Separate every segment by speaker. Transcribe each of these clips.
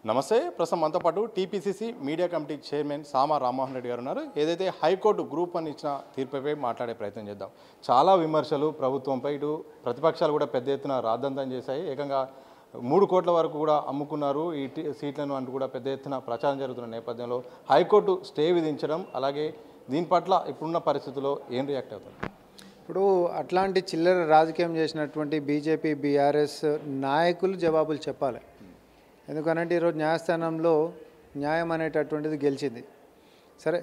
Speaker 1: నమస్తే. ప్రస్తుతం మనతో పాటు టీపీసీసీ మీడియా కమిటీ చైర్మన్ సామా రామ్మోహన్ రెడ్డి గారు ఉన్నారు. ఏదైతే హైకోర్టు గ్రూప్ అని ఇచ్చిన తీర్పుపై మాట్లాడే ప్రయత్నం చేద్దాం. చాలా విమర్శలు ప్రభుత్వంపై, ఇటు ప్రతిపక్షాలు కూడా పెద్ద ఎత్తున రాద్ధాంతం చేశాయి. ఏకంగా 3 కోట్ల వరకు కూడా అమ్ముకున్నారు ఈ సీట్లను అంటూ కూడా పెద్ద ఎత్తున ప్రచారం జరుగుతున్న నేపథ్యంలో హైకోర్టు స్టే విధించడం, అలాగే దీని పట్ల ఇప్పుడున్న పరిస్థితుల్లో ఏం రియాక్ట్ అవుతుంది?
Speaker 2: ఇప్పుడు అట్లాంటి చిల్లర రాజకీయం చేసినటువంటి బీజేపీ బీఆర్ఎస్ నాయకులు జవాబులు చెప్పాలి. ఎందుకనంటే ఈరోజు న్యాయస్థానంలో న్యాయం అనేటటువంటిది గెలిచింది. సరే,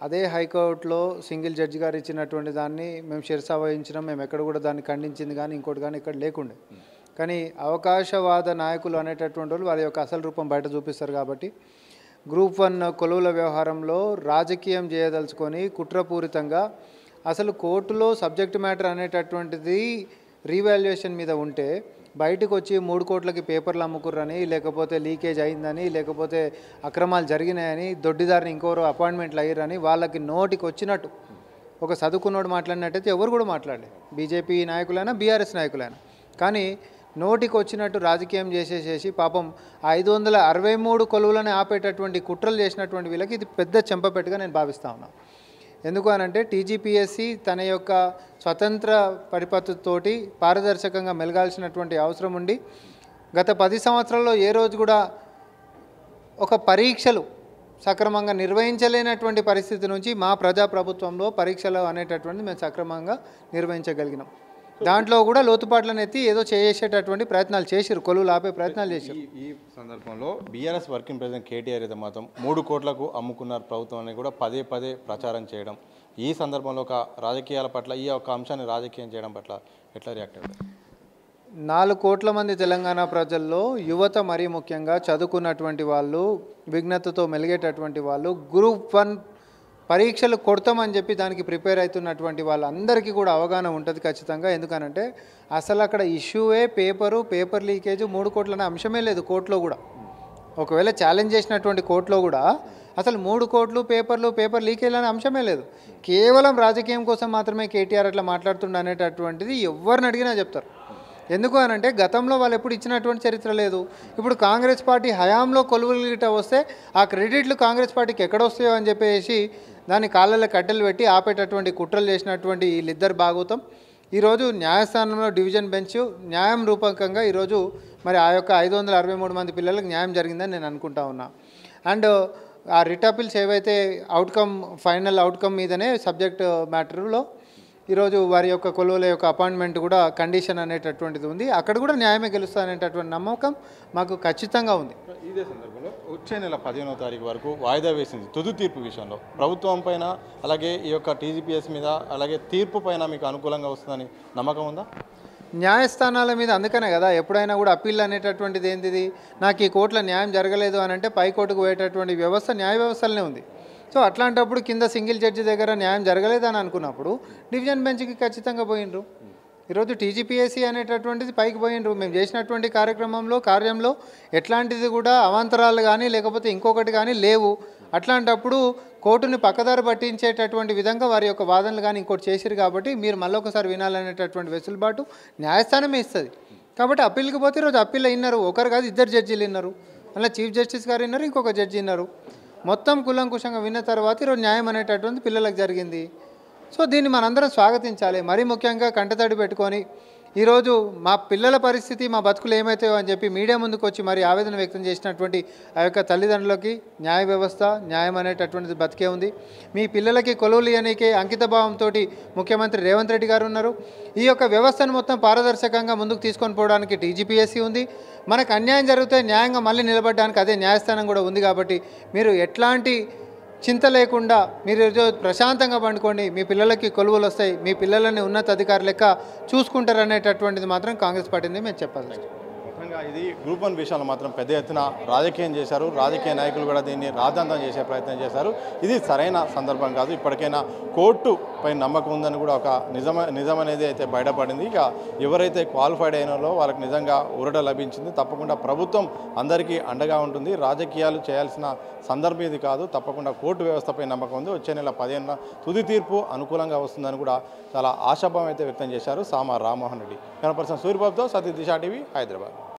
Speaker 2: అదే హైకోర్టులో సింగిల్ జడ్జి గారు ఇచ్చినటువంటి దాన్ని మేము శిరసా వహించినాం, మేము ఎక్కడ కూడా దాన్ని ఖండించింది కానీ ఇంకోటి కానీ ఇక్కడ లేకుండే. కానీ అవకాశవాద నాయకులు అనేటటువంటి వాళ్ళు వారి యొక్క అసలు రూపం బయట చూపిస్తారు. కాబట్టి గ్రూప్ 1 కొలువుల వ్యవహారంలో రాజకీయం చేయదలుచుకొని కుట్రపూరితంగా అసలు కోర్టులో సబ్జెక్ట్ మ్యాటర్ అనేటటువంటిది రీవాల్యుయేషన్ మీద ఉంటే బయటకు వచ్చి 3 కోట్లకి పేపర్లు అమ్ముకుర్రని, లేకపోతే లీకేజ్ అయిందని, లేకపోతే అక్రమాలు జరిగినాయని, దొడ్డిదారిని ఇంకోరు అపాయింట్మెంట్లు అయ్యారని వాళ్ళకి నోటికి వచ్చినట్టు ఒక చదువుకున్నోడు మాట్లాడినట్టయితే ఎవరు కూడా మాట్లాడలేదు, బీజేపీ నాయకులైనా బీఆర్ఎస్ నాయకులైనా. కానీ నోటికి వచ్చినట్టు రాజకీయం చేసేసేసి పాపం 563 కొలువులను ఆపేటటువంటి కుట్రలు చేసినటువంటి వీళ్ళకి ఇది పెద్ద చెంపపెట్టుగా నేను భావిస్తా ఉన్నాను. ఎందుకు అనంటే టీజీపీఎస్సీ తన యొక్క స్వతంత్ర పరిపత్తితోటి పారదర్శకంగా మెలగాల్సినటువంటి అవసరం ఉండి గత 10 సంవత్సరాల్లో ఏ రోజు కూడా ఒక పరీక్షలు సక్రమంగా నిర్వహించలేనటువంటి పరిస్థితి నుంచి మా ప్రజాప్రభుత్వంలో పరీక్షలు అనేటటువంటిది మేము సక్రమంగా నిర్వహించగలిగినాం. దాంట్లో కూడా లోతుపాట్లను ఎత్తి ఏదో చేసేటటువంటి ప్రయత్నాలు చేశారు, కొలువులు ఆపే ప్రయత్నాలు చేశారు.
Speaker 1: ఈ సందర్భంలో బీఆర్ఎస్ వర్కింగ్ ప్రెసిడెంట్ కేటీఆర్ అయితే మాత్రం 3 కోట్లకు అమ్ముకున్నారు ప్రభుత్వం అని కూడా పదే ప్రచారం చేయడం, ఈ సందర్భంలో ఒక రాజకీయాల పట్ల ఈ ఒక అంశాన్ని రాజకీయం చేయడం పట్ల ఎట్లా రియాక్ట్ అయ్యారు?
Speaker 2: 4 కోట్ల మంది తెలంగాణ ప్రజల్లో యువత మరీ ముఖ్యంగా చదువుకున్నటువంటి వాళ్ళు, విఘ్నతతో మెలిగేటటువంటి వాళ్ళు, గ్రూప్ 1 పరీక్షలు కొడతామని చెప్పి దానికి ప్రిపేర్ అవుతున్నటువంటి వాళ్ళందరికీ కూడా అవగాహన ఉంటుంది ఖచ్చితంగా. ఎందుకనంటే అసలు అక్కడ ఇష్యూవే పేపర్ లీకేజ్ 3 కోట్ల అనే అంశమే లేదు కోర్టులో కూడా. ఒకవేళ ఛాలెంజ్ చేసినటువంటి కోర్టులో కూడా అసలు 3 కోట్లు పేపర్ లీకేజ్ అనే అంశమే లేదు. కేవలం రాజకీయం కోసం మాత్రమే కేటీఆర్ అట్లా మాట్లాడుతుండ అనేటటువంటిది ఎవరిని అడిగినా చెప్తారు. ఎందుకు అనంటే గతంలో వాళ్ళు ఎప్పుడు ఇచ్చినటువంటి చరిత్ర లేదు. ఇప్పుడు కాంగ్రెస్ పార్టీ హయాంలో కొలువులు గిట్ట వస్తే ఆ క్రెడిట్లు కాంగ్రెస్ పార్టీకి ఎక్కడ వస్తాయో అని చెప్పేసి దాని కాళ్ళలో కట్టెలు పెట్టి ఆపేటటువంటి కుట్రలు చేసినటువంటి వీళ్ళిద్దరు భాగవతం ఈరోజు న్యాయస్థానంలో డివిజన్ బెంచ్ న్యాయం రూపకంగా ఈరోజు మరి ఆ యొక్క 563 మంది పిల్లలకు న్యాయం జరిగిందని నేను అనుకుంటా ఉన్నా. అండ్ ఆ రిట్ అపీల్స్ ఏవైతే ఫైనల్ అవుట్కమ్ మీదనే సబ్జెక్ట్ మ్యాటర్లో ఈరోజు వారి యొక్క కొలువుల యొక్క అపాయింట్మెంట్ కూడా కండిషన్ అనేటటువంటిది ఉంది. అక్కడ కూడా న్యాయమే గెలుస్తుంది అనేటటువంటి నమ్మకం మాకు ఖచ్చితంగా ఉంది.
Speaker 1: ఇదే సందర్భంలో వచ్చే నెల 15వ తారీఖు వరకు వాయిదా వేసింది తుది తీర్పు విషయంలో ప్రభుత్వం పైన, అలాగే ఈ యొక్క టీజీపీఎస్ మీద, అలాగే తీర్పు పైన మీకు అనుకూలంగా వస్తుందని నమ్మకం ఉందా?
Speaker 2: న్యాయస్థానాల మీద అందుకనే కదా ఎప్పుడైనా కూడా అప్పీల్ అనేటటువంటిది ఏంటిది, నాకు ఈ కోర్టులో న్యాయం జరగలేదు అని అంటే పై కోర్టుకు పోయేటటువంటి వ్యవస్థ న్యాయ వ్యవస్థలనే ఉంది. సో అట్లాంటప్పుడు కింద సింగిల్ జడ్జి దగ్గర న్యాయం జరగలేదని అనుకున్నప్పుడు డివిజన్ బెంచ్కి ఖచ్చితంగా పోయినరు. ఈరోజు టీజీపీఎస్సీ అనేటటువంటిది పైకి పోయినరు. మేము చేసినటువంటి కార్యంలో ఎట్లాంటిది కూడా అవాంతరాలు కానీ లేకపోతే ఇంకొకటి కానీ లేవు. అట్లాంటప్పుడు కోర్టుని పక్కదారి పట్టించేటటువంటి విధంగా వారి యొక్క వాదనలు కానీ ఇంకోటి చేసిరు. కాబట్టి మీరు మళ్ళొకసారి వినాలనేటటువంటి వెసులుబాటు న్యాయస్థానమే ఇస్తుంది. కాబట్టి అప్పీల్కి పోతే ఈరోజు అప్పీల్ విన్నారు, ఒకరు కాదు 2 జడ్జీలు విన్నారు. అలా చీఫ్ జస్టిస్ గారు విన్నారు, ఇంకొక జడ్జి విన్నారు. మొత్తం కులంకుశంగా విన్న తర్వాత ఈరోజు న్యాయం అనేటటువంటి పిల్లలకు జరిగింది. సో దీన్ని మనందరం స్వాగతించాలి. మరీ ముఖ్యంగా కంటతడి పెట్టుకొని ఈరోజు మా పిల్లల పరిస్థితి, మా బతుకులు ఏమవుతాయో అని చెప్పి మీడియా ముందుకు వచ్చి మరి ఆవేదన వ్యక్తం చేసినటువంటి ఆ యొక్క తల్లిదండ్రులకి న్యాయ వ్యవస్థ, న్యాయం అనేటటువంటిది బతికే ఉంది. మీ పిల్లలకి కొలువులు ఇవ్వనీకే అంకిత భావంతో ముఖ్యమంత్రి రేవంత్ రెడ్డి గారు ఉన్నారు. ఈ యొక్క వ్యవస్థను మొత్తం పారదర్శకంగా ముందుకు తీసుకొని పోవడానికి టీజీపీఎస్సీ ఉంది. మనకు అన్యాయం జరిగితే న్యాయంగా మళ్ళీ నిలబడడానికి అదే న్యాయస్థానం కూడా ఉంది. కాబట్టి మీరు ఎట్లాంటి చింత లేకుండా మీరు ఈరోజు ప్రశాంతంగా పండుకోండి, మీ పిల్లలకి కొలువులు వస్తాయి, మీ పిల్లలని ఉన్నత అధికారులు లెక్క చూసుకుంటారు అనేటటువంటిది మాత్రం కాంగ్రెస్ పార్టీని మేము చెప్పాలి.
Speaker 1: ముఖ్యంగా ఇది గ్రూప్ 1 విషయంలో మాత్రం పెద్ద ఎత్తున రాజకీయం చేశారు. రాజకీయ నాయకులు కూడా దీన్ని రాద్ధాంతం చేసే ప్రయత్నం చేశారు. ఇది సరైన సందర్భం కాదు. ఇప్పటికైనా కోర్టు పై నమ్మకం ఉందని కూడా ఒక నిజం అనేది అయితే బయటపడింది. ఇక ఎవరైతే క్వాలిఫైడ్ అయినారో వాళ్ళకి నిజంగా ఊరట లభించింది. తప్పకుండా ప్రభుత్వం అందరికీ అండగా ఉంటుంది. రాజకీయాలు చేయాల్సిన సందర్భం ఇది కాదు. తప్పకుండా కోర్టు వ్యవస్థపై నమ్మకం ఉంది. వచ్చే నెల 15న తుది తీర్పు అనుకూలంగా వస్తుందని కూడా చాలా ఆశాభావం అయితే వ్యక్తం చేశారు సామా రామ్మోహన్ రెడ్డి. కనపర్సన్ సూర్యబాబుతో సతీష్ దిశా టీవీ, హైదరాబాద్.